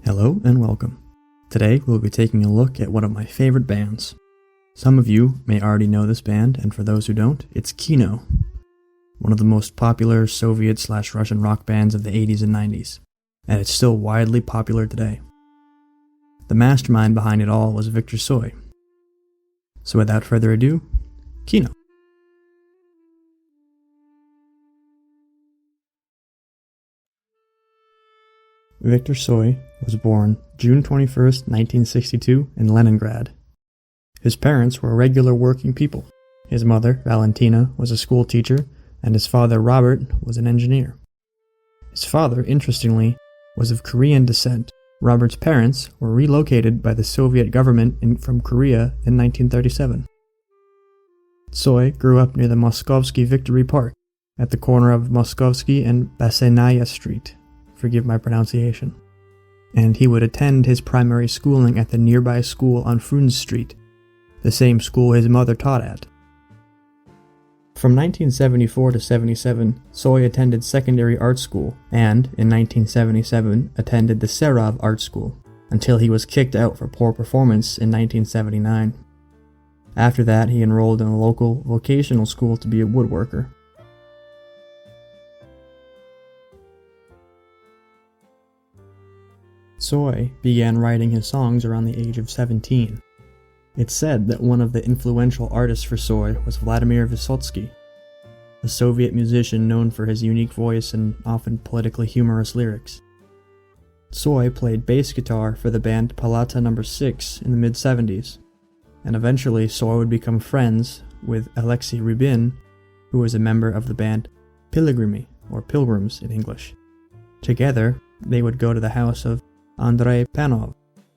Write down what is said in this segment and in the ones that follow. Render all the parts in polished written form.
Hello and welcome. Today we'll be taking a look at one of my favorite bands. Some of you may already know this band, and for those who don't, it's KINO, one of the most popular Soviet/Russian rock bands of the 80s and 90s, and it's still widely popular today. The mastermind behind it all was Viktor Tsoi. So without further ado, KINO. Viktor Tsoi was born June 21st, 1962 in Leningrad. His parents were regular working people. His mother, Valentina, was a school teacher, and his father, Robert, was an engineer. His father, interestingly, was of Korean descent. Robert's parents were relocated by the Soviet government from Korea in 1937. Tsoi grew up near the Moskovsky Victory Park, at the corner of Moskovsky and Basenaya Street. Forgive my pronunciation. And he would attend his primary schooling at the nearby school on Frunze Street, the same school his mother taught at. From 1974 to 77, Tsoi attended secondary art school, and, in 1977, attended the Serov Art School, until he was kicked out for poor performance in 1979. After that, he enrolled in a local vocational school to be a woodworker. Tsoi began writing his songs around the age of 17. It's said that one of the influential artists for Tsoi was Vladimir Vysotsky, a Soviet musician known for his unique voice and often politically humorous lyrics. Tsoi played bass guitar for the band Palata No. 6 in the mid-70s, and eventually Tsoi would become friends with Alexei Rybin, who was a member of the band Pilgrimy, or Pilgrims in English. Together, they would go to the house of Andrei Panov,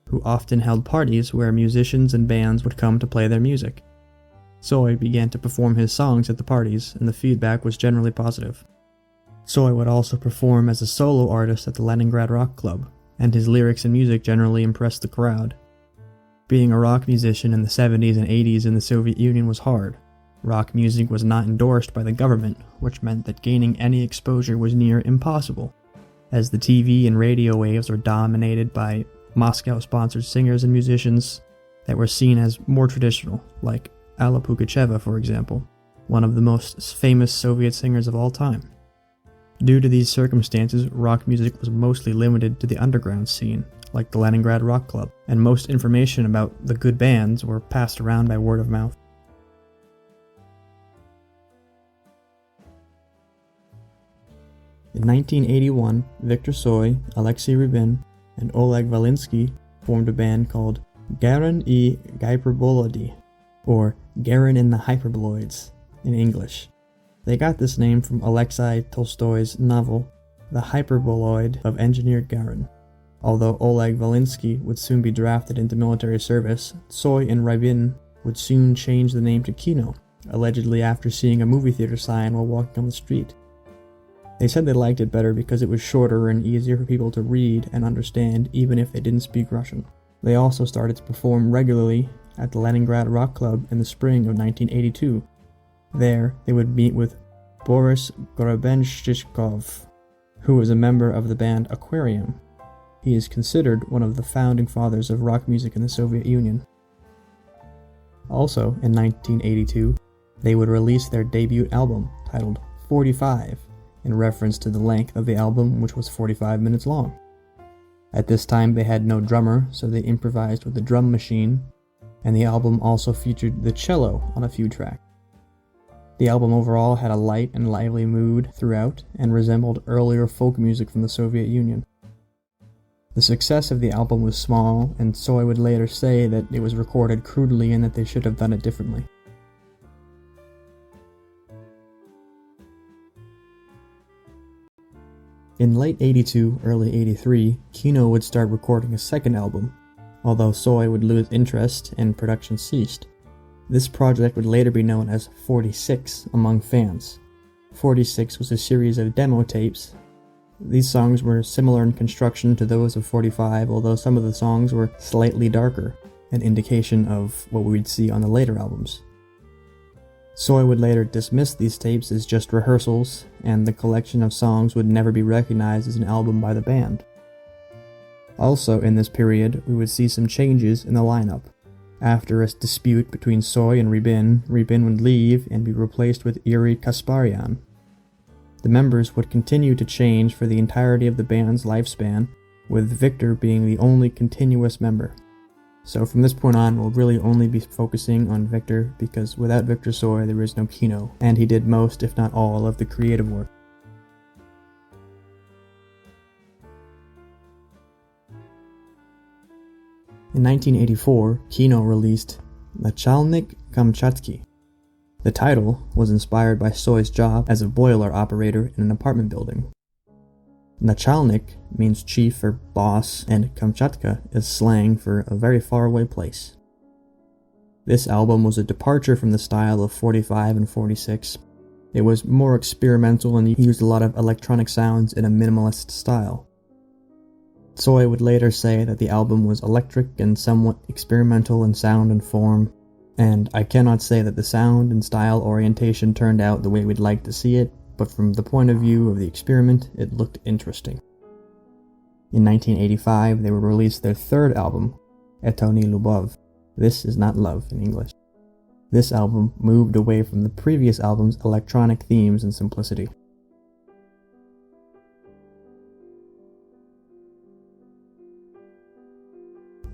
who often held parties where musicians and bands would come to play their music. Tsoi began to perform his songs at the parties, and the feedback was generally positive. Tsoi would also perform as a solo artist at the Leningrad Rock Club, and his lyrics and music generally impressed the crowd. Being a rock musician in the 70s and 80s in the Soviet Union was hard. Rock music was not endorsed by the government, which meant that gaining any exposure was near impossible, as the TV and radio waves were dominated by Moscow-sponsored singers and musicians that were seen as more traditional, like Alla Pugacheva, for example, one of the most famous Soviet singers of all time. Due to these circumstances, rock music was mostly limited to the underground scene, like the Leningrad Rock Club, and most information about the good bands were passed around by word of mouth. In 1981, Viktor Tsoi, Alexei Rybin, and Oleg Valinsky formed a band called Garin I Hyperbolody, or Garin and the Hyperboloids in English. They got this name from Alexei Tolstoy's novel, The Hyperboloid of Engineer Garin. Although Oleg Valinsky would soon be drafted into military service, Tsoi and Rybin would soon change the name to KINO, allegedly after seeing a movie theater sign while walking on the street. They said they liked it better because it was shorter and easier for people to read and understand even if they didn't speak Russian. They also started to perform regularly at the Leningrad Rock Club in the spring of 1982. There, they would meet with Boris Gorebenshchikov, who was a member of the band Aquarium. He is considered one of the founding fathers of rock music in the Soviet Union. Also, in 1982, they would release their debut album, titled 45, in reference to the length of the album, which was 45 minutes long. At this time, they had no drummer, so they improvised with a drum machine, and the album also featured the cello on a few tracks. The album overall had a light and lively mood throughout, and resembled earlier folk music from the Soviet Union. The success of the album was small, and Tsoi would later say that it was recorded crudely and that they should have done it differently. In late 82, early 83, KINO would start recording a second album, although Tsoi would lose interest and production ceased. This project would later be known as 46 among fans. 46 was a series of demo tapes. These songs were similar in construction to those of 45, although some of the songs were slightly darker, an indication of what we would see on the later albums. Tsoi would later dismiss these tapes as just rehearsals, and the collection of songs would never be recognized as an album by the band. Also in this period, we would see some changes in the lineup. After a dispute between Tsoi and Rybin would leave and be replaced with Yuri Kasparyan. The members would continue to change for the entirety of the band's lifespan, with Viktor being the only continuous member. So from this point on, we'll really only be focusing on Viktor, because without Viktor Tsoi there is no KINO, and he did most, if not all, of the creative work. In 1984, KINO released Nachalnik Kamchatsky. The title was inspired by Tsoi's job as a boiler operator in an apartment building. Nachalnik means chief or boss, and Kamchatka is slang for a very faraway place. This album was a departure from the style of 45 and 46. It was more experimental and used a lot of electronic sounds in a minimalist style. Tsoi would later say that the album was electric and somewhat experimental in sound and form, and I cannot say that the sound and style orientation turned out the way we'd like to see it, but from the point of view of the experiment, it looked interesting. In 1985, they would release their third album, Eto ni Lubov. This is not love in English. This album moved away from the previous album's electronic themes and simplicity.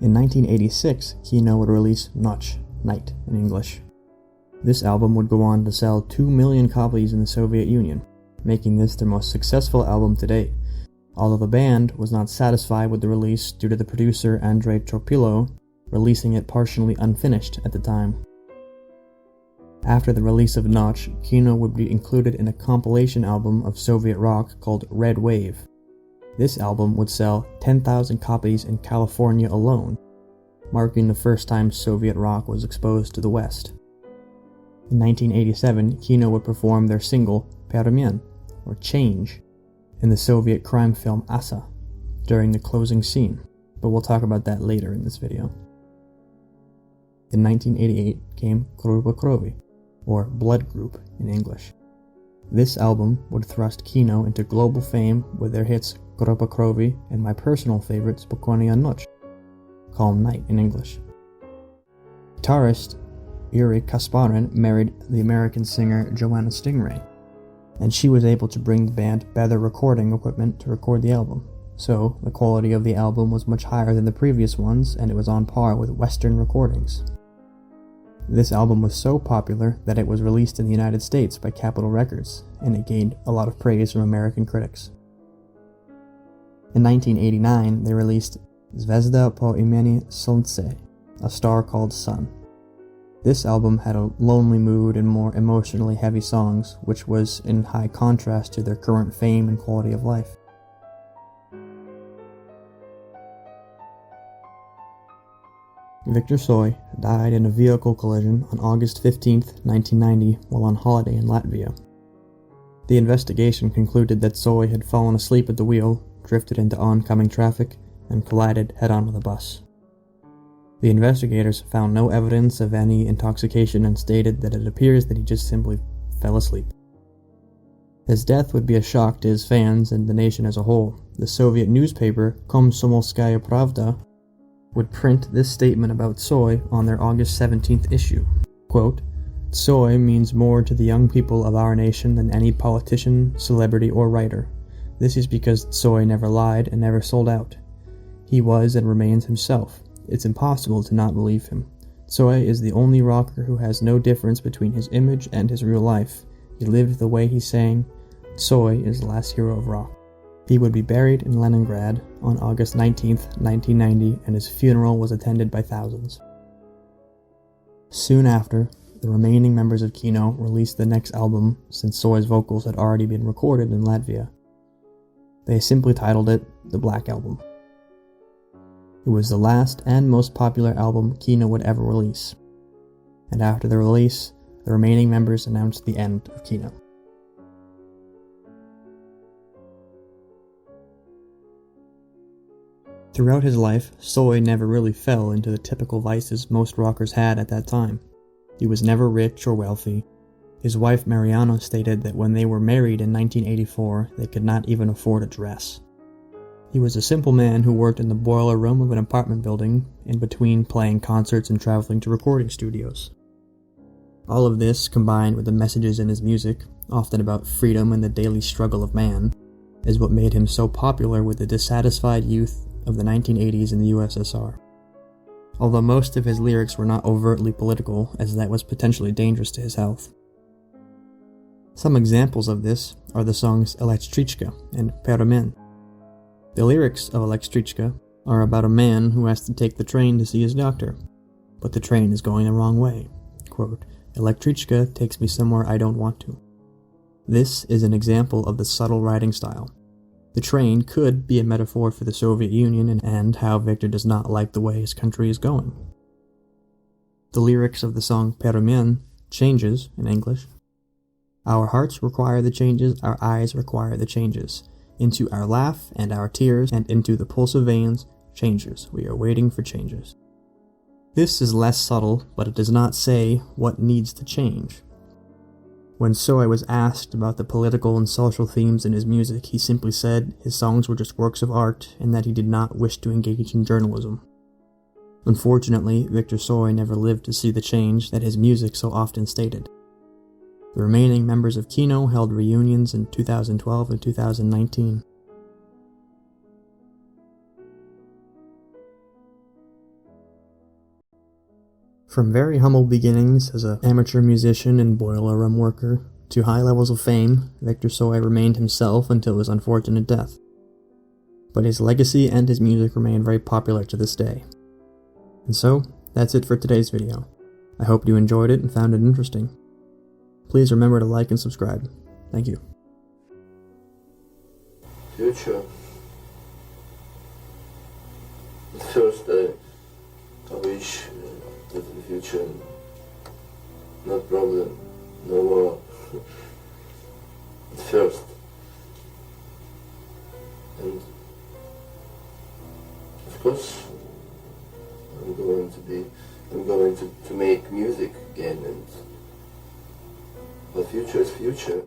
In 1986, KINO would release Noch, Night in English. This album would go on to sell 2 million copies in the Soviet Union, making this their most successful album to date, although the band was not satisfied with the release due to the producer Andrei Torpillo releasing it partially unfinished at the time. After the release of Noch, KINO would be included in a compilation album of Soviet rock called Red Wave. This album would sell 10,000 copies in California alone, marking the first time Soviet rock was exposed to the West. In 1987, KINO would perform their single Permen, or Change, in the Soviet crime film Asa, during the closing scene, but we'll talk about that later in this video. In 1988 came Grupa Krovi, or Blood Group in English. This album would thrust KINO into global fame with their hits Grupa Krovi and my personal favorite Spokojnia Noc, Calm Night in English. Guitarist Yuri Kasparyan married the American singer Joanna Stingray, and she was able to bring the band better recording equipment to record the album, so the quality of the album was much higher than the previous ones, and it was on par with Western recordings. This album was so popular that it was released in the United States by Capitol Records, and it gained a lot of praise from American critics. In 1989, they released Zvezda po imeni Solnce, A Star Called Sun. This album had a lonely mood and more emotionally heavy songs, which was in high contrast to their current fame and quality of life. Viktor Tsoi died in a vehicle collision on August 15, 1990, while on holiday in Latvia. The investigation concluded that Tsoi had fallen asleep at the wheel, drifted into oncoming traffic, and collided head-on with a bus. The investigators found no evidence of any intoxication and stated that it appears that he just simply fell asleep. His death would be a shock to his fans and the nation as a whole. The Soviet newspaper Komsomolskaya Pravda would print this statement about Tsoi on their August 17th issue. Quote, "Tsoi means more to the young people of our nation than any politician, celebrity, or writer. This is because Tsoi never lied and never sold out. He was and remains himself. It's impossible to not believe him. Tsoi is the only rocker who has no difference between his image and his real life. He lived the way he sang. Tsoi is the last hero of rock." He would be buried in Leningrad on August 19, 1990, and his funeral was attended by thousands. Soon after, the remaining members of KINO released the next album, since Tsoi's vocals had already been recorded in Latvia. They simply titled it The Black Album. It was the last and most popular album KINO would ever release. And after the release, the remaining members announced the end of KINO. Throughout his life, Tsoi never really fell into the typical vices most rockers had at that time. He was never rich or wealthy. His wife Mariana stated that when they were married in 1984, they could not even afford a dress. He was a simple man who worked in the boiler room of an apartment building, in between playing concerts and traveling to recording studios. All of this, combined with the messages in his music, often about freedom and the daily struggle of man, is what made him so popular with the dissatisfied youth of the 1980s in the USSR. Although most of his lyrics were not overtly political, as that was potentially dangerous to his health. Some examples of this are the songs Elektrichka and Peremen. The lyrics of Elektrichka are about a man who has to take the train to see his doctor, but the train is going the wrong way. Quote, Elektrichka takes me somewhere I don't want to. This is an example of the subtle writing style. The train could be a metaphor for the Soviet Union and how Viktor does not like the way his country is going. The lyrics of the song Peremen, changes in English. Our hearts require the changes, our eyes require the changes. Into our laugh and our tears and into the pulse of veins, changes. We are waiting for changes. This is less subtle, but it does not say what needs to change. When Tsoi was asked about the political and social themes in his music, he simply said his songs were just works of art and that he did not wish to engage in journalism. Unfortunately, Viktor Tsoi never lived to see the change that his music so often stated. The remaining members of KINO held reunions in 2012 and 2019. From very humble beginnings as an amateur musician and boiler room worker, to high levels of fame, Viktor Tsoi remained himself until his unfortunate death. But his legacy and his music remain very popular to this day. And so, that's it for today's video. I hope you enjoyed it and found it interesting. Please remember to like and subscribe. Thank you. Future. At first I wish that in the future, no problem, no war. At first. And of course I'm going to make music again, and the future is future.